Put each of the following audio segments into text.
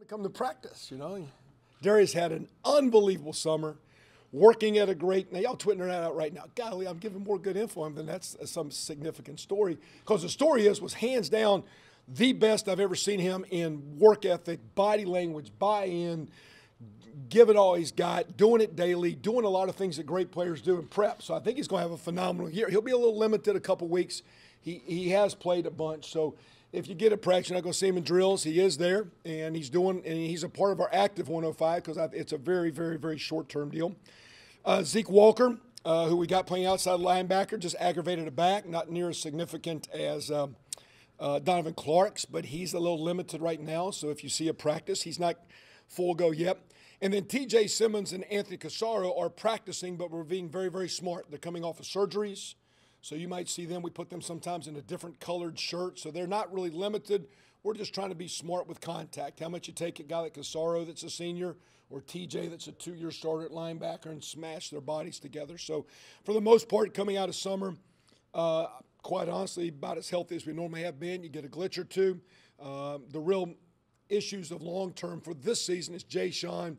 to come to practice, you know. Darius had an unbelievable summer, working at a great. Now y'all tweeting that out right now. Golly, I'm giving more good info on than that's some significant story, because the story was hands down the best I've ever seen him in work ethic, body language, buy-in, give it all he's got, doing it daily, doing a lot of things that great players do in prep. So I think he's going to have a phenomenal year. He'll be a little limited a couple weeks. He has played a bunch, so if you get a practice, you're not going to see him in drills. He is there, and he's a part of our active 105 because it's a very, very, very short-term deal. Zeke Walker, who we got playing outside linebacker, just aggravated a back, not near as significant as Donovan Clark's, but he's a little limited right now. So if you see a practice, he's not full go yet. And then T.J. Simmons and Anthony Casaro are practicing, but we're being very, very smart. They're coming off of surgeries. So you might see them. We put them sometimes in a different colored shirt. So they're not really limited. We're just trying to be smart with contact. How much you take a guy like Casaro that's a senior or TJ that's a 2-year starter at linebacker and smash their bodies together. So for the most part, coming out of summer, quite honestly, about as healthy as we normally have been. You get a glitch or two. The real issues of long-term for this season is Jay Sean.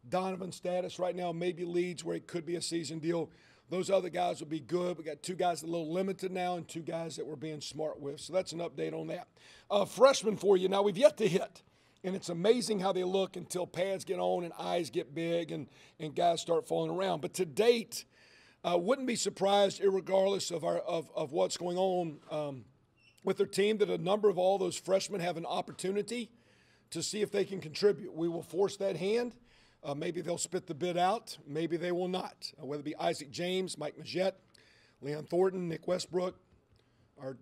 Donovan's status right now maybe leads where it could be a season deal. Those other guys will be good. We got 2 guys a little limited now and 2 guys that we're being smart with. So that's an update on that. Freshmen for you. Now, we've yet to hit. And it's amazing how they look until pads get on and eyes get big and guys start falling around. But to date, wouldn't be surprised, irregardless of what's going on with their team, that a number of all those freshmen have an opportunity to see if they can contribute. We will force that hand. Maybe they'll spit the bid out. Maybe they will not. Whether it be Isaac James, Mike Majette, Leon Thornton, Nick Westbrook, our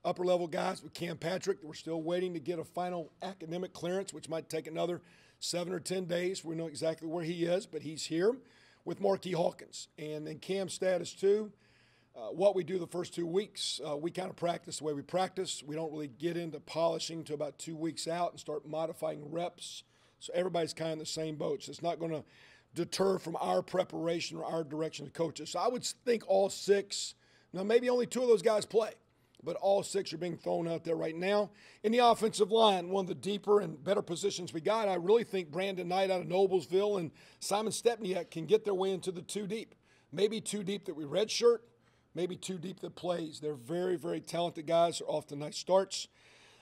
upper-level guys with Cam Patrick. We're still waiting to get a final academic clearance, which might take another 7 or 10 days. We know exactly where he is, but he's here with Marquis Hawkins. And then Cam's status, too. What we do the first 2 weeks, we kind of practice the way we practice. We don't really get into polishing until about 2 weeks out and start modifying reps. So everybody's kind of in the same boat. So it's not going to deter from our preparation or our direction of coaches. So I would think all 6, now maybe only 2 of those guys play, but all 6 are being thrown out there right now. In the offensive line, one of the deeper and better positions we got, I really think Brandon Knight out of Noblesville and Simon Stepniak can get their way into the 2 deep. Maybe 2 deep that we redshirt, maybe 2 deep that plays. They're very, very talented guys. They're often nice starts.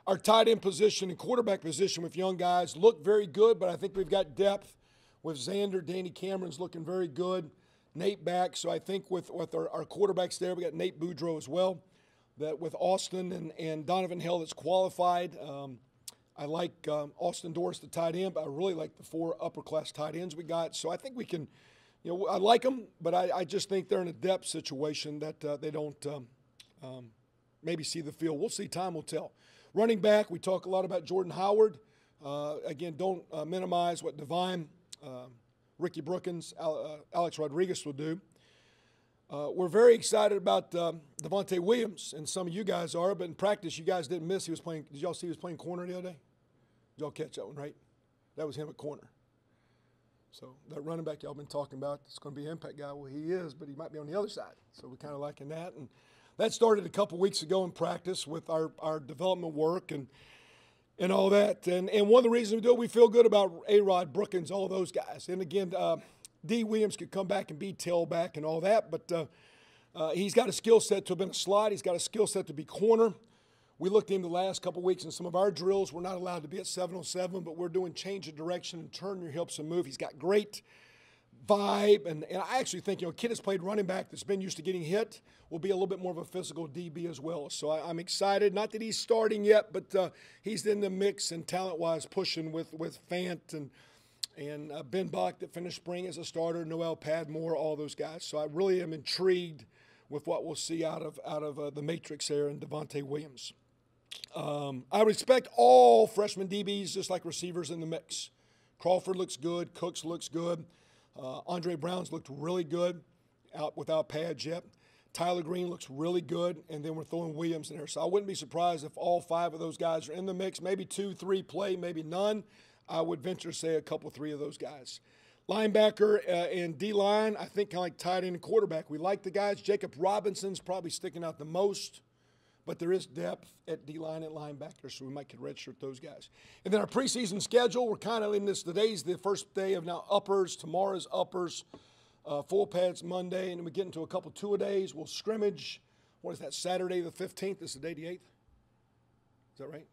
Our tight end position and quarterback position with young guys look very good, but I think we've got depth with Xander. Danny Cameron's looking very good. Nate back. So I think with our quarterbacks there, we got Nate Boudreau as well. That with Austin and Donovan Hill that's qualified. I like Austin Doris, the tight end, but I really like the 4 upper-class tight ends we got. So I think we can, I like them, but I just think they're in a depth situation that they don't maybe see the field. We'll see. Time will tell. Running back, we talk a lot about Jordan Howard. Again, don't minimize what Devine, Ricky Brookins, Alex Rodriguez will do. We're very excited about Devontae Williams, and some of you guys are, but in practice, you guys didn't miss. He was playing. Did y'all see he was playing corner the other day? Did y'all catch that one, right? That was him at corner. So that running back y'all been talking about, it's going to be an impact guy. Well, he is, but he might be on the other side. So we're kind of liking that. And that started a couple weeks ago in practice with our development work and all that. And one of the reasons we do it, we feel good about A-Rod, Brookins, all those guys. And again, D. Williams could come back and be tailback and all that, but he's got a skill set to have been a slot. He's got a skill set to be corner. We looked at him the last couple weeks in some of our drills. We're not allowed to be at 7-on-7, but we're doing change of direction and turn your hips and move. He's got great vibe, and I actually think, a kid that's played running back that's been used to getting hit will be a little bit more of a physical DB as well. So I'm excited. Not that he's starting yet, but he's in the mix and talent-wise pushing with Fant and Ben Bach that finished spring as a starter, Noel Padmore, all those guys. So I really am intrigued with what we'll see out of the matrix there and Devontae Williams. I would expect all freshman DBs, just like receivers, in the mix. Crawford looks good. Cooks looks good. Andre Brown's looked really good out without pads yet. Tyler Green looks really good, and then we're throwing Williams in there. So I wouldn't be surprised if all 5 of those guys are in the mix. Maybe 2, 3 play, maybe none. I would venture to say a couple, 3 of those guys. Linebacker and D-line, I think kind of like tight end and quarterback. We like the guys. Jacob Robinson's probably sticking out the most, but there is depth at D-line and linebacker, so we might could redshirt those guys. And then our preseason schedule, we're kind of in this. Today's the first day of now uppers. Tomorrow's uppers, full pads Monday, and then we get into a couple two-a-days. We'll scrimmage. What is that, Saturday the 15th? This is the day the 8th? Is that right?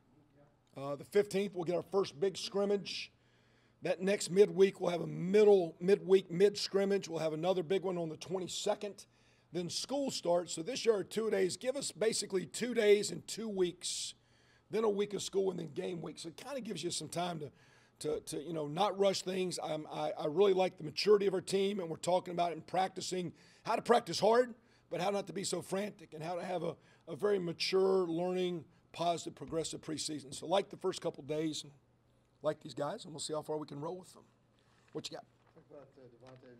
The 15th, we'll get our first big scrimmage. That next midweek, we'll have a midweek mid-scrimmage. We'll have another big one on the 22nd. Then school starts. So this year are 2 days. Give us basically 2 days and 2 weeks, then a week of school, and then game week. So it kind of gives you some time to not rush things. I really like the maturity of our team, and we're talking about it and practicing how to practice hard, but how not to be so frantic, and how to have a very mature, learning, positive, progressive preseason. So like the first couple days, and like these guys, and we'll see how far we can roll with them. What you got? Talk about Devontae,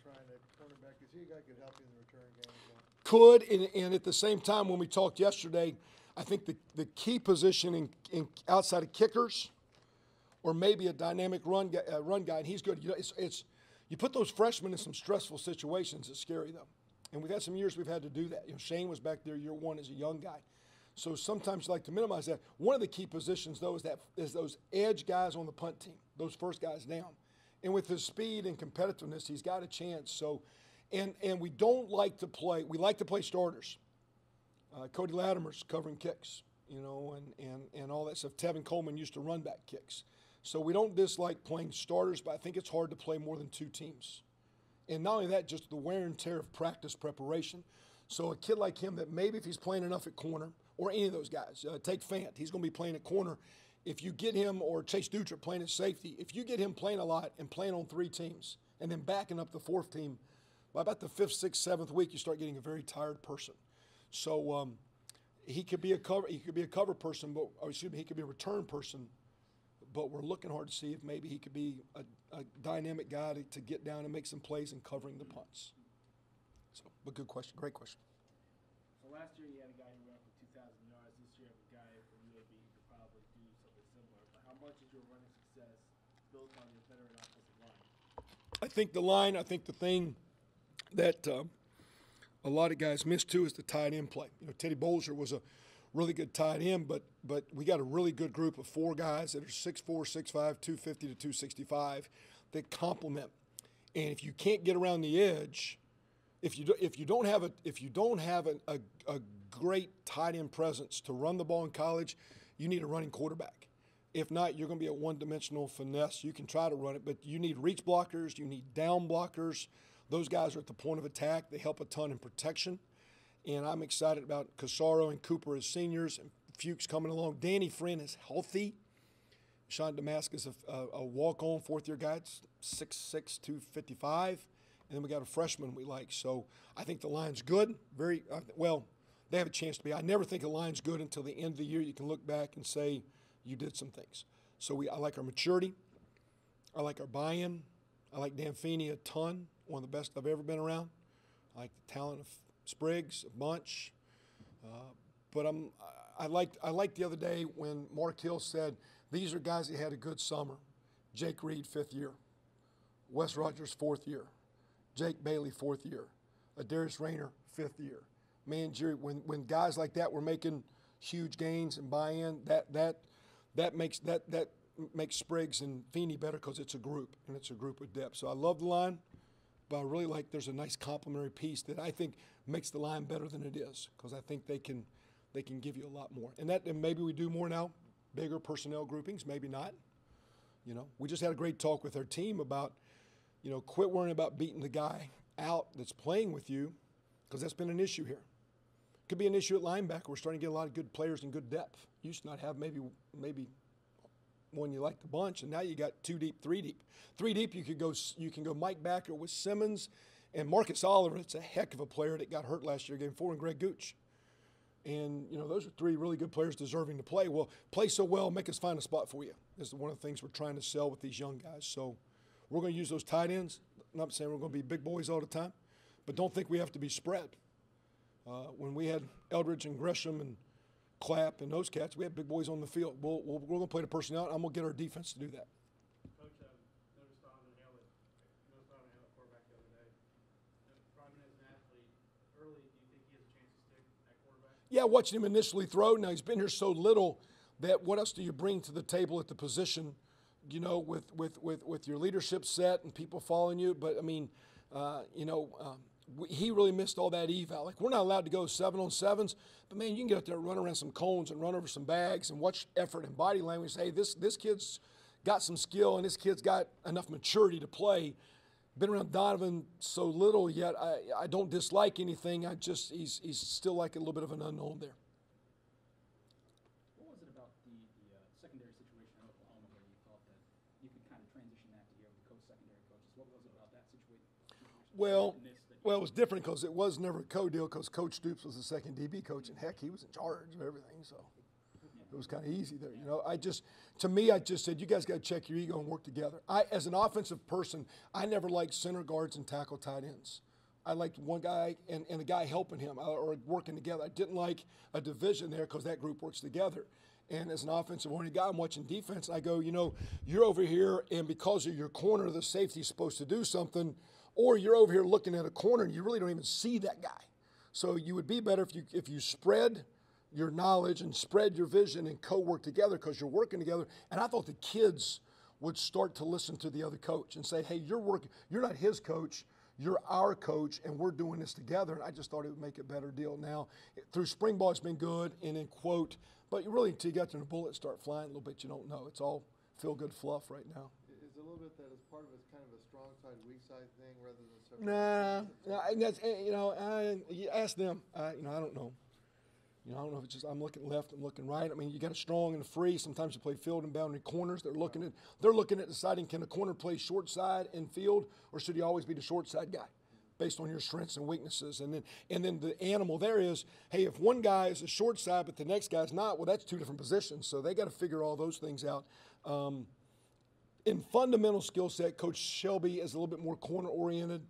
trying to cornerback. Is he a guy could help you in the return game as well? Could, and at the same time, when we talked yesterday, I think the key position in outside of kickers, or maybe a dynamic run guy, and he's good. You put those freshmen in some stressful situations. It's scary though, and we've had some years we've had to do that. Shane was back there year one as a young guy. So sometimes you like to minimize that. One of the key positions, though, is those edge guys on the punt team, those first guys down. And with his speed and competitiveness, he's got a chance. So, and we don't like to play. We like to play starters. Cody Latimer's covering kicks, and all that stuff. Tevin Coleman used to run back kicks. So we don't dislike playing starters, but I think it's hard to play more than 2 teams. And not only that, just the wear and tear of practice preparation. So a kid like him that maybe if he's playing enough at corner, or any of those guys, take Fant, he's going to be playing at corner. If you get him, or Chase Dutra playing at safety, if you get him playing a lot and playing on 3 teams and then backing up the 4th team, by about the 5th, 6th, 7th week, you start getting a very tired person. So he could be a cover person, but he could be a return person. But we're looking hard to see if maybe he could be a dynamic guy to get down and make some plays and covering the punts. So, but good question, great question. So last year you had a guy who ran for 2,000 yards. This year you have a guy from UAB who could probably do something similar. But how much is your running success built on your veteran offensive line? I think the thing that a lot of guys miss too is the tight end play. Teddy Bolger was a really good tight end, but we got a really good group of 4 guys that are 6'4", 6'5", 250 to 265 that complement. And if you can't get around the edge, if you don't have a great tight end presence to run the ball in college, you need a running quarterback. If not, you're going to be a one-dimensional finesse. You can try to run it, but you need reach blockers. You need down blockers. Those guys are at the point of attack. They help a ton in protection. And I'm excited about Casaro and Cooper as seniors, and Fuchs coming along. Danny Friend is healthy. Sean Damascus, a walk-on 4th-year guy, 6'6", 255. And then we got a freshman we like. So I think the line's good. Very well, they have a chance to be. I never think a line's good until the end of the year. You can look back and say you did some things. So I like our maturity. I like our buy-in. I like Dan Feeney a ton, one of the best I've ever been around. I like the talent of Spriggs, a bunch. But I liked the other day when Mark Hill said, these are guys that had a good summer. Jake Reed, 5th year. Wes Rogers, 4th year. Jake Bailey, 4th year. Darius Rayner, 5th year. Man, Jerry, when guys like that were making huge gains and buy-in, that makes Spriggs and Feeney better because it's a group, and it's a group with depth. So I love the line, but I really like there's a nice complementary piece that I think makes the line better than it is, because I think they can give you a lot more. And maybe we do more now, bigger personnel groupings, maybe not. We just had a great talk with our team about, quit worrying about beating the guy out that's playing with you, because that's been an issue here. Could be an issue at linebacker. We're starting to get a lot of good players and good depth. You used to not have maybe one you liked a bunch, and now you got 2 deep, 3 deep. 3 deep, you can go Mike Backer with Simmons and Marcus Oliver. It's a heck of a player that got hurt last year, game 4, and Greg Gooch. And, those are 3 really good players deserving to play. Well, play so well, make us find a spot for you. This is one of the things we're trying to sell with these young guys. So we're going to use those tight ends. I'm not saying we're going to be big boys all the time, but don't think we have to be spread. When we had Eldridge and Gresham and Clapp and those cats, we had big boys on the field. We're going to play the personnel. I'm going to get our defense to do that. Coach, noticed Donovan Hale quarterback the other day. Probably as an athlete, early, do you think he has a chance to stick at quarterback? Yeah, watching him initially throw. Now he's been here so little that what else do you bring to the table at the position, you know, with your leadership set and people following you? But I mean, he really missed all that eval. Like, we're not allowed to go 7-on-7s, but man, you can get out there and run around some cones and run over some bags and watch effort and body language. Say, this kid's got some skill and this kid's got enough maturity to play. Been around Donovan so little yet. I don't dislike anything. He's still like a little bit of an unknown there. What was it about the secondary situation in Oklahoma where you thought that you could kind of transition that to here with coach secondary coaches? What was it about that situation? Well, it was different because it was never a co-deal because Coach Stoops was the second DB coach, and heck, he was in charge of everything. So it was kind of easy there. You know, I just said, you guys got to check your ego and work together. As an offensive person, I never liked center guards and tackle tight ends. I liked one guy and a guy helping him or working together. I didn't like a division there because that group works together. And as an offensive-oriented guy, I'm watching defense, and I go, you know, you're over here, and because of your corner, the safety's supposed to do something, or you're over here looking at a corner, and you really don't even see that guy. So you would be better if you spread your knowledge and spread your vision and co-work together because you're working together. And I thought the kids would start to listen to the other coach and say, hey, you're not his coach, you're our coach, and we're doing this together. And I just thought it would make a better deal. Now, through spring ball, it's been good, and in quote, but you really, until you got to the bullets start flying a little bit, you don't know. It's all feel-good fluff right now. Is it a little bit that it's part of it's kind of a strong side, weak side thing rather than separate? Nah, and that's, you know, you ask them. You know, I don't know. You know, I don't know if it's just I'm looking left, I'm looking right. I mean, you got a strong and a free. Sometimes you play field and boundary corners. They're looking at deciding, can a corner play short side in field, or should he always be the short side guy, based on your strengths and weaknesses. And then the animal there is, hey, if one guy is a short side but the next guy's not, well, that's two different positions. So they got to figure all those things out. In fundamental skill set, Coach Shelby is a little bit more corner oriented,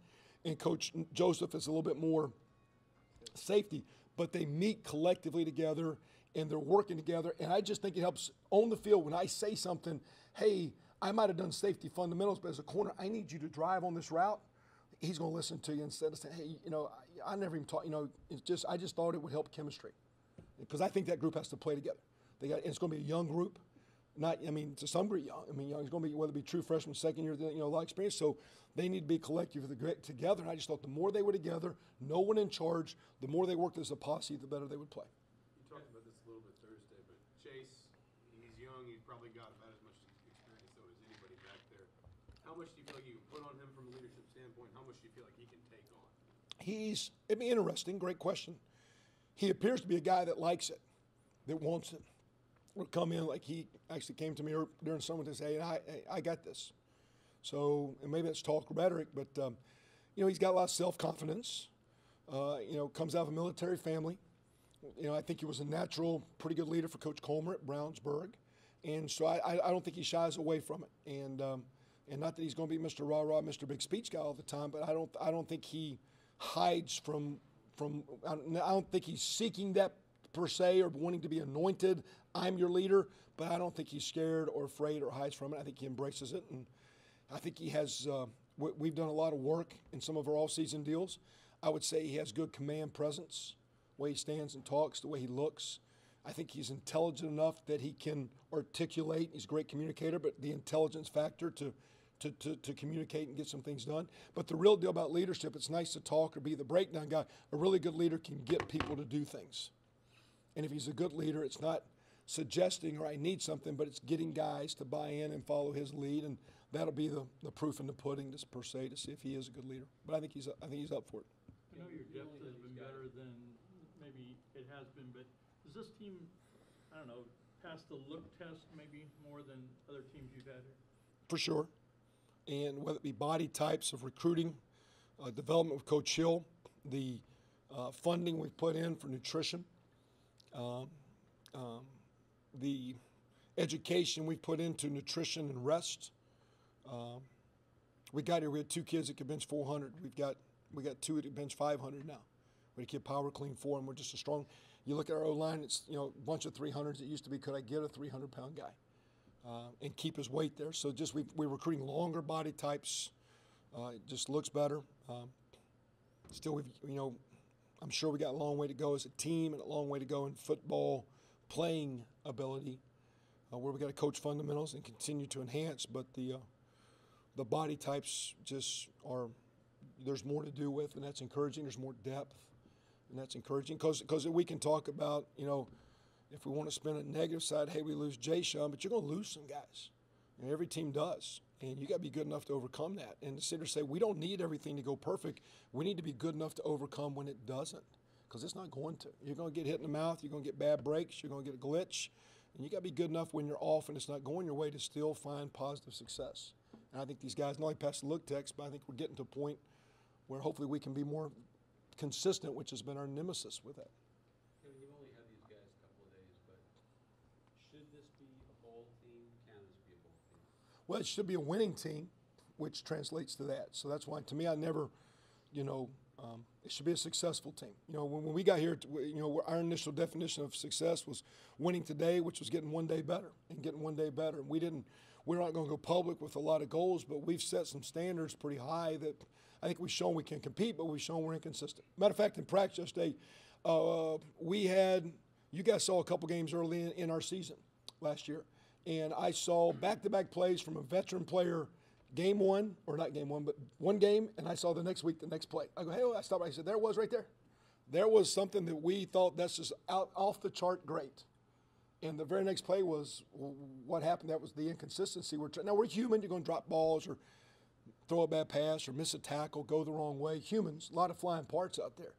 and Coach Joseph is a little bit more safety. But they meet collectively together, and they're working together. And I just think it helps on the field when I say something, hey, I might have done safety fundamentals, but as a corner, I need you to drive on this route. He's going to listen to you instead of saying, hey, you know, I never even taught, you know, I just thought it would help chemistry. Because I think that group has to play together. It's going to be a young group. To some degree young. It's going to be, whether it be true freshman, second year, you know, a lot of experience. So they need to be collective together. And I just thought the more they were together, no one in charge, the more they worked as a posse, the better they would play. You talked about this a little bit Thursday, but Chase, he's young. He's probably got about as much experience, though, as anybody back there. How much do you feel like you can put on him from a leadership standpoint? How much do you feel like he can take on? It'd be interesting. Great question. He appears to be a guy that likes it, that wants it. Would come in like he actually came to me during summer to say, I got this. So, and maybe it's talk rhetoric, but, you know, he's got a lot of self-confidence. You know, comes out of a military family. You know, I think he was a natural, pretty good leader for Coach Colmer at Brownsburg. And so I don't think he shies away from it. And not that he's going to be Mr. Rah-Rah, Mr. Big Speech guy all the time, but I don't think he hides from I don't think he's seeking that per se or wanting to be anointed. I'm your leader, but I don't think he's scared or afraid or hides from it. I think he embraces it, and I think he has. We've done a lot of work in some of our all-season deals. I would say he has good command presence, the way he stands and talks, the way he looks. I think he's intelligent enough that he can articulate. He's a great communicator, but the intelligence factor to communicate and get some things done. But the real deal about leadership, it's nice to talk or be the breakdown guy. A really good leader can get people to do things. And if he's a good leader, it's not suggesting or I need something, but it's getting guys to buy in and follow his lead, and that'll be the proof in the pudding, just per se, to see if he is a good leader. But I think he's up for it. I know your depth has been better than maybe it has been, but does this team, I don't know, pass the look test maybe more than other teams you've had here? For sure. And whether it be body types of recruiting, development with Coach Hill, the funding we've put in for nutrition, the education we've put into nutrition and rest. We got here, we had two kids that could bench 400. We got two that can bench 500 now. We had a kid power clean 4, and we're just a strong. You look at our O-line, it's, you know, a bunch of 300s. It used to be, could I get a 300-pound guy and keep his weight there? So just we're recruiting longer body types. It just looks better. Still, we've, you know, I'm sure we got a long way to go as a team and a long way to go in football playing ability, where we got to coach fundamentals and continue to enhance. But the body types just are, there's more to do with, and that's encouraging. There's more depth, and that's encouraging because we can talk about, you know, if we want to spin a negative side, hey, we lose Jay Sean, but you're going to lose some guys. You know, every team does, and you got to be good enough to overcome that. And to sit there say we don't need everything to go perfect. We need to be good enough to overcome when it doesn't, because it's not going to. You're going to get hit in the mouth. You're going to get bad breaks. You're going to get a glitch, and you got to be good enough when you're off and it's not going your way to still find positive success. And I think these guys not only pass the look test, but I think we're getting to a point where hopefully we can be more consistent, which has been our nemesis with that. Kevin, you've only had these guys a couple of days, but should this be a bowl team? Can this be a bowl team? Well, it should be a winning team, which translates to that. So that's why, to me, I never, you know, it should be a successful team. You know, when we got here, you know, our initial definition of success was winning today, which was getting one day better and getting one day better. And we're not going to go public with a lot of goals, but we've set some standards pretty high that I think we've shown we can compete, but we've shown we're inconsistent. Matter of fact, in practice yesterday, you guys saw a couple games early in our season last year, and I saw back-to-back plays from a veteran player, game one, or not game one, but one game, and I saw the next week the next play. I go, hey, I stopped. I said, there it was right there. There was something that we thought that's just off the chart great. And the very next play was what happened. That was the inconsistency. Now, we're human. You're going to drop balls or throw a bad pass or miss a tackle, go the wrong way. Humans, a lot of flying parts out there.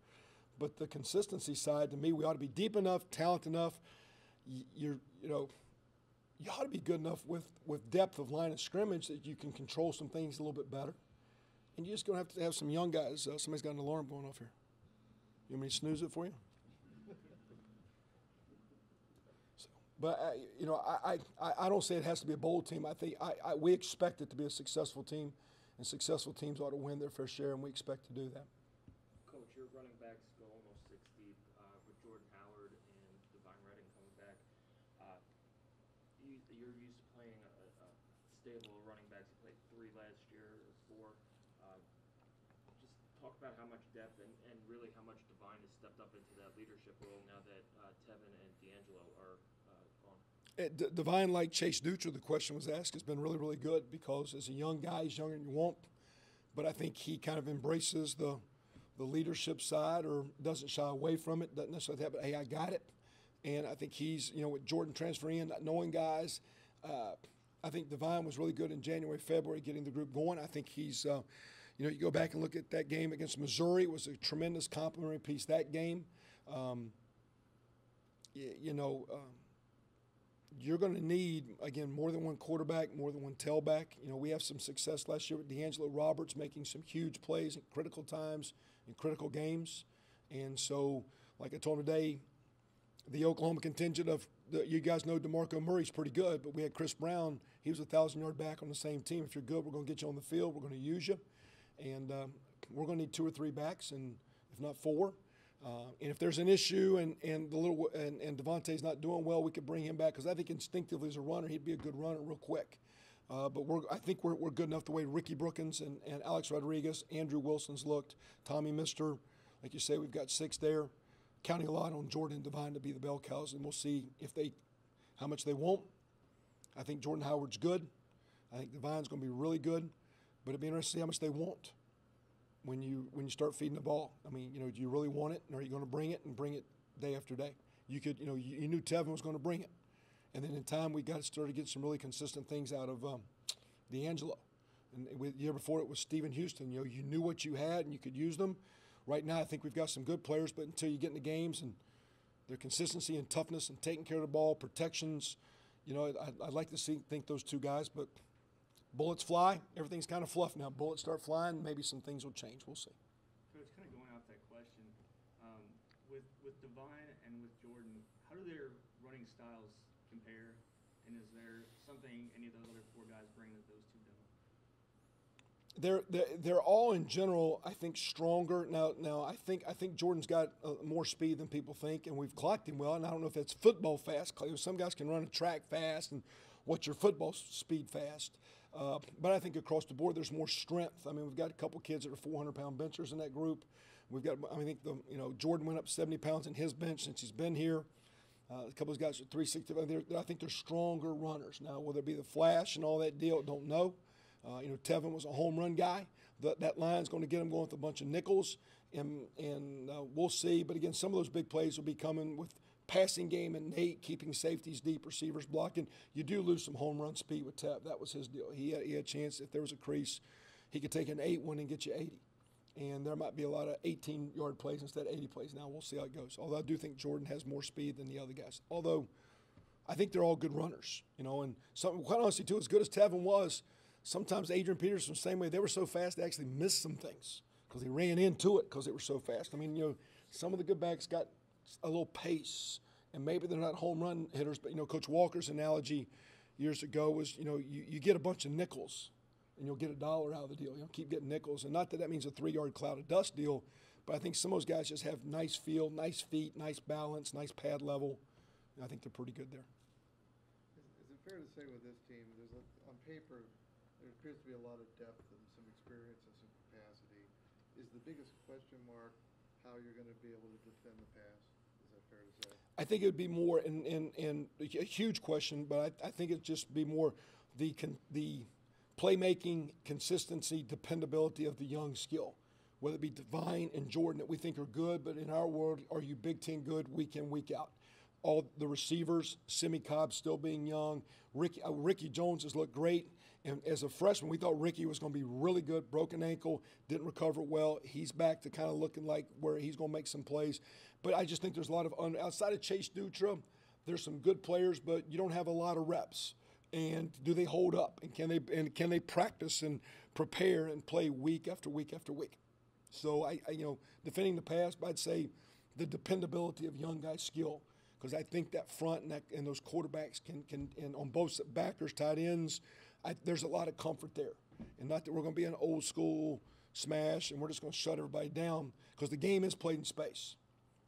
But the consistency side, to me, we ought to be deep enough, talented enough. You ought to be good enough with depth of line of scrimmage that you can control some things a little bit better. And you're just going to have some young guys. Somebody's got an alarm going off here. You want me to snooze it for you? But I don't say it has to be a bowl team. I think we expect it to be a successful team, and successful teams ought to win their fair share, and we expect to do that. Coach, your running backs go almost 6 deep with Jordan Howard and Divine Redding coming back. You're used to playing a stable of running backs. You played 3 last year, 4. Just talk about how much depth and really how much Divine has stepped up into that leadership role now that Tevin and D'Angelo are gone. Divine, like Chase Dutra, the question was asked, has been really, really good because as a young guy, he's younger than you want. But I think he kind of embraces the leadership side or doesn't shy away from it, doesn't necessarily have, but hey, I got it. And I think he's, you know, with Jordan transferring in, not knowing guys, I think Divine was really good in January, February, getting the group going. I think he's, you know, you go back and look at that game against Missouri. It was a tremendous complimentary piece, that game. You're going to need, again, more than one quarterback, more than one tailback. You know, we have some success last year with D'Angelo Roberts making some huge plays at critical times in critical games. And so, like I told him today, the Oklahoma contingent of, you guys know DeMarco Murray's pretty good, but we had Chris Brown. He was a 1,000-yard back on the same team. If you're good, we're going to get you on the field. We're going to use you. And we're going to need 2 or 3 backs, and if not 4. And if there's an issue and Devontae's not doing well, we could bring him back because I think instinctively as a runner, he'd be a good runner real quick. But I think we're good enough the way Ricky Brookins and Alex Rodriguez, Andrew Wilson's looked, Tommy Mister, like you say, we've got 6 there, counting a lot on Jordan and Divine to be the bell cows, and we'll see how much they want. I think Jordan Howard's good. I think Divine's going to be really good, but it'd be interesting to see how much they want. When you start feeding the ball, I mean, you know, do you really want it, or are you going to bring it day after day? You knew Tevin was going to bring it, and then in time we got to start to get some really consistent things out of D'Angelo. And the year before it was Stephen Houston. You know, you knew what you had and you could use them. Right now, I think we've got some good players, but until you get in the games and their consistency and toughness and taking care of the ball, protections, you know, I'd like to think those 2 guys, but. Bullets fly. Everything's kind of fluff now. Bullets start flying. Maybe some things will change. We'll see. Coach, kind of going off that question, with Divine and with Jordan, how do their running styles compare? And is there something any of those other 4 guys bring that those 2 don't? They're all in general, I think, stronger. Now I think Jordan's got more speed than people think, and we've clocked him well. And I don't know if that's football fast. Some guys can run a track fast, and what's your football speed fast? But I think across the board there's more strength. I mean, we've got a couple kids that are 400-pound benchers in that group. We've got, I think Jordan went up 70 pounds in his bench since he's been here. A couple of those guys are 360. I think they're stronger runners. Now, will there be the flash and all that deal? Don't know. Tevin was a home run guy. That line's going to get him going with a bunch of nickels, and we'll see. But again, some of those big plays will be coming with passing game and Nate keeping safeties deep, receivers blocking. You do lose some home run speed with Tev. That was his deal. He had a chance. If there was a crease, he could take an 8-1 and get you 80. And there might be a lot of 18-yard plays instead of 80 plays. Now we'll see how it goes. Although I do think Jordan has more speed than the other guys. Although I think they're all good runners, and quite honestly too, as good as Tevin was, sometimes Adrian Peterson, the same way, they were so fast they actually missed some things because they ran into it because they were so fast. I mean, some of the good backs got a little pace, and maybe they're not home run hitters, but Coach Walker's analogy years ago was, you get a bunch of nickels and you'll get $1 out of the deal. Keep getting nickels, and not that means a 3-yard cloud of dust deal, but I think some of those guys just have nice feel, nice feet, nice balance, nice pad level, and I think they're pretty good there. Is it fair to say with this team, on paper, there appears to be a lot of depth and some experience and some capacity. Is the biggest question mark how you're going to be able to defend the pass? Is that fair to say? I think it would be more, and a huge question, but I think it'd just be more the playmaking, consistency, dependability of the young skill, whether it be Divine and Jordan that we think are good, but in our world, are you Big Ten good week in, week out? All the receivers, Simi Cobb still being young. Ricky Jones has looked great. And as a freshman, we thought Ricky was going to be really good. Broken ankle, didn't recover well. He's back to kind of looking like where he's going to make some plays. But I just think there's a lot of outside of Chase Dutra, there's some good players, but you don't have a lot of reps. And do they hold up? And can they practice and prepare and play week after week after week? So I defending the pass, I'd say the dependability of young guys' skill, because I think that front and those quarterbacks can and on both backers, tight ends, there's a lot of comfort there. And not that we're going to be an old school smash and we're just going to shut everybody down, because the game is played in space.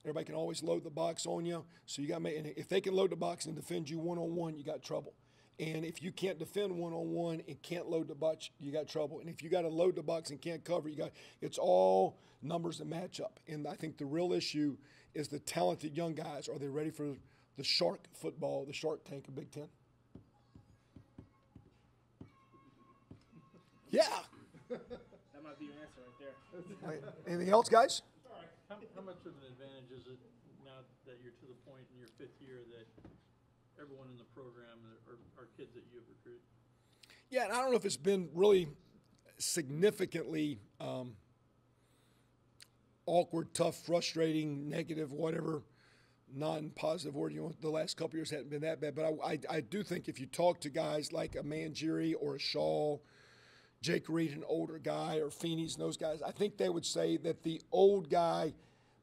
Everybody can always load the box on you. So you got and if they can load the box and defend you one-on-one, you got trouble. And if you can't defend one-on-one and can't load the box, you got trouble. And if you got to load the box and can't cover, it's all numbers that match up. And I think the real issue is the talented young guys. Are they ready for the shark football, the shark tank of Big Ten? Yeah. That might be your answer right there. Anything else, guys? How much of an advantage is it now that you're to the point in your 5th year that everyone in the program are kids that you have recruited? Yeah, and I don't know if it's been really significantly awkward, tough, frustrating, negative, whatever non-positive word you want. The last couple of years hadn't been that bad, but I do think if you talk to guys like a Mangieri or a Shaw, Jake Reed, an older guy, or Feeney's and those guys, I think they would say that the old guy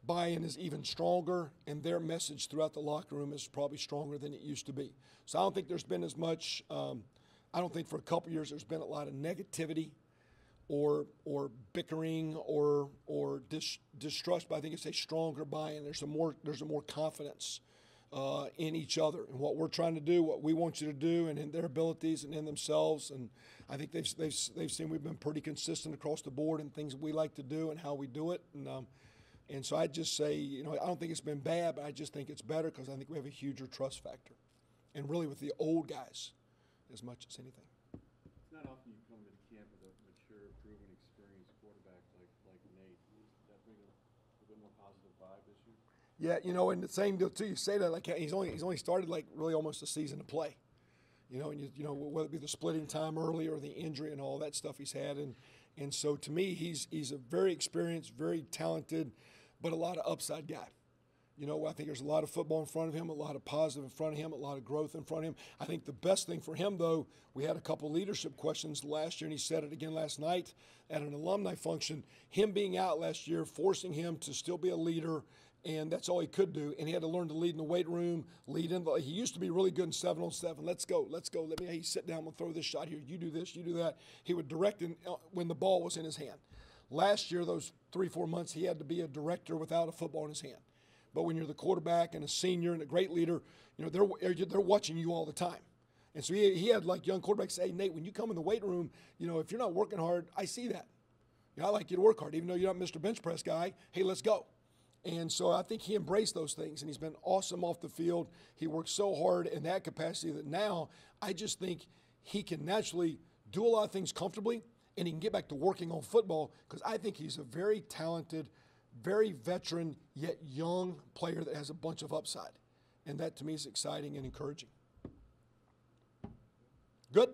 buy-in is even stronger, and their message throughout the locker room is probably stronger than it used to be. So I don't think there's been as much I don't think for a couple years there's been a lot of negativity or bickering or distrust, but I think it's a stronger buy-in. There's a more confidence in each other and what we're trying to do, what we want you to do, and in their abilities and in themselves. And I think they've seen we've been pretty consistent across the board in things we like to do and how we do it. And so I'd just say, I don't think it's been bad, but I just think it's better because I think we have a huger trust factor. And really with the old guys as much as anything. It's not often you come to the camp with a mature, proven, experienced quarterback like Nate. Does that bring a bit more positive vibe this year? Yeah, and the same deal too. You say that like he's only started like really almost a season to play. And whether it be the splitting time early or the injury and all that stuff he's had, and so to me he's a very experienced, very talented, but a lot of upside guy. I think there's a lot of football in front of him, a lot of positive in front of him, a lot of growth in front of him. I think the best thing for him, though, we had a couple leadership questions last year, and he said it again last night at an alumni function. Him being out last year, forcing him to still be a leader, and that's all he could do. And he had to learn to lead in the weight room, lead in. He used to be really good in 7-on-7. Let's go. Let me sit down. We'll throw this shot here. You do this. You do that. He would direct when the ball was in his hand. Last year, those 3-4 months, he had to be a director without a football in his hand. But when you're the quarterback and a senior and a great leader, they're watching you all the time. And so he had like young quarterbacks say, hey, Nate, when you come in the weight room, if you're not working hard, I see that. I like you to work hard, even though you're not Mr. Bench Press guy. Hey, let's go. And so I think he embraced those things, and he's been awesome off the field. He works so hard in that capacity that now I just think he can naturally do a lot of things comfortably, and he can get back to working on football because I think he's a very talented, very veteran, yet young player that has a bunch of upside. And that to me is exciting and encouraging. Good.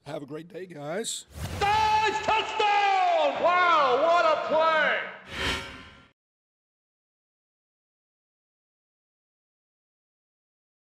Have a great day, guys. Touchdown! Wow, what a